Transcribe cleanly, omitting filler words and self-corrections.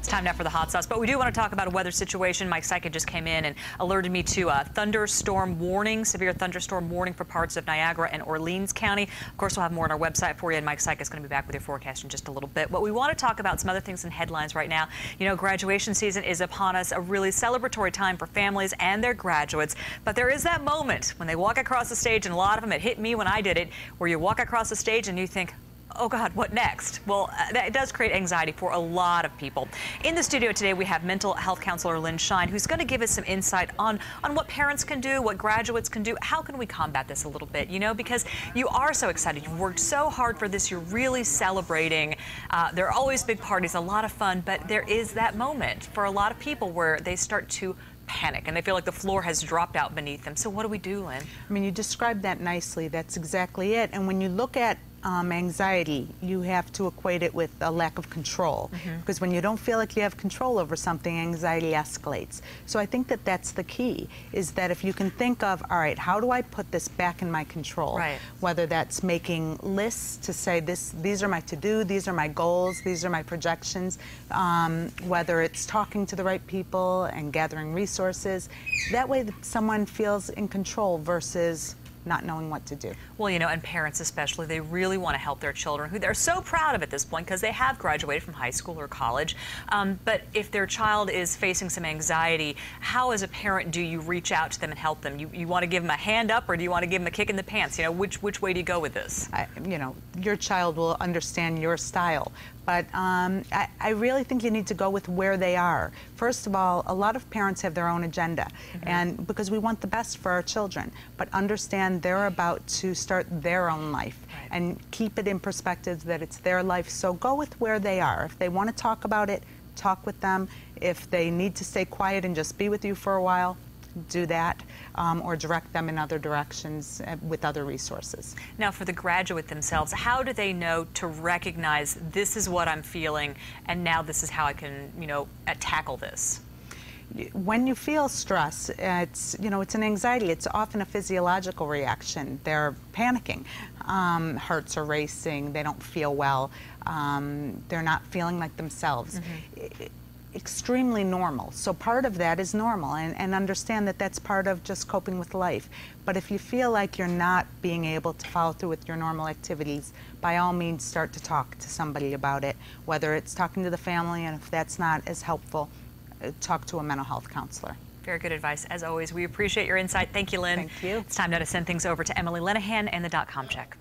It's time now for the hot sauce, but we do want to talk about a weather situation. Mike Syka just came in and alerted me to a thunderstorm warning, severe thunderstorm warning for parts of Niagara and Orleans County. Of course, we'll have more on our website for you, and Mike Syka is going to be back with your forecast in just a little bit. But we want to talk about some other things in headlines right now. You know, graduation season is upon us, a really celebratory time for families and their graduates. But there is that moment when they walk across the stage, and a lot of them, it hit me when I did it, where you walk across the stage and you think, oh God, what next? Well, that does create anxiety for a lot of people. In the studio today, we have mental health counselor Lynn Shine, who's going to give us some insight on what parents can do, what graduates can do. How can we combat this a little bit, you know, because you are so excited. You've worked so hard for this. You're really celebrating. There are always big parties, a lot of fun, but there is that moment for a lot of people where they start to panic and they feel like the floor has dropped out beneath them. So what do we do, Lynn? I mean, you described that nicely. That's exactly it. And when you look at anxiety, you have to equate it with a lack of control. Because when you don't feel like you have control over something, anxiety escalates. So I think that that's the key, is that if you can think of, all right, how do I put this back in my control? Right. Whether that's making lists to say, these are my to-do, these are my goals, these are my projections, whether it's talking to the right people and gathering resources. That way someone feels in control versus not knowing what to do. Well, you know, and parents especially, they really want to help their children, who they're so proud of at this point because they have graduated from high school or college. But if their child is facing some anxiety, how as a parent do you reach out to them and help them? You want to give them a hand up, or do you want to give them a kick in the pants? You know, which way do you go with this? You know, your child will understand your style. But I really think you need to go with where they are. First of all, a lot of parents have their own agenda, and because we want the best for our children, but understand they're about to start their own life, and keep it in perspective that it's their life. So go with where they are. If they want to talk about it, talk with them. If they need to stay quiet and just be with you for a while, do that, or direct them in other directions with other resources. Now, for the graduate themselves, how do they know to recognize this is what I'm feeling, and now this is how I can, you know, tackle this? When you feel stress, it's an anxiety. It's often a physiological reaction. They're panicking. Hearts are racing. They don't feel well. They're not feeling like themselves. Extremely normal. So part of that is normal, and understand that that's part of just coping with life. But if you feel like you're not being able to follow through with your normal activities, by all means start to talk to somebody about it, whether it's talking to the family, and if that's not as helpful, talk to a mental health counselor. Very good advice, as always. We appreciate your insight. Thank you, Lynn. Thank you. It's time now to send things over to Emily Lenahan and the .com check.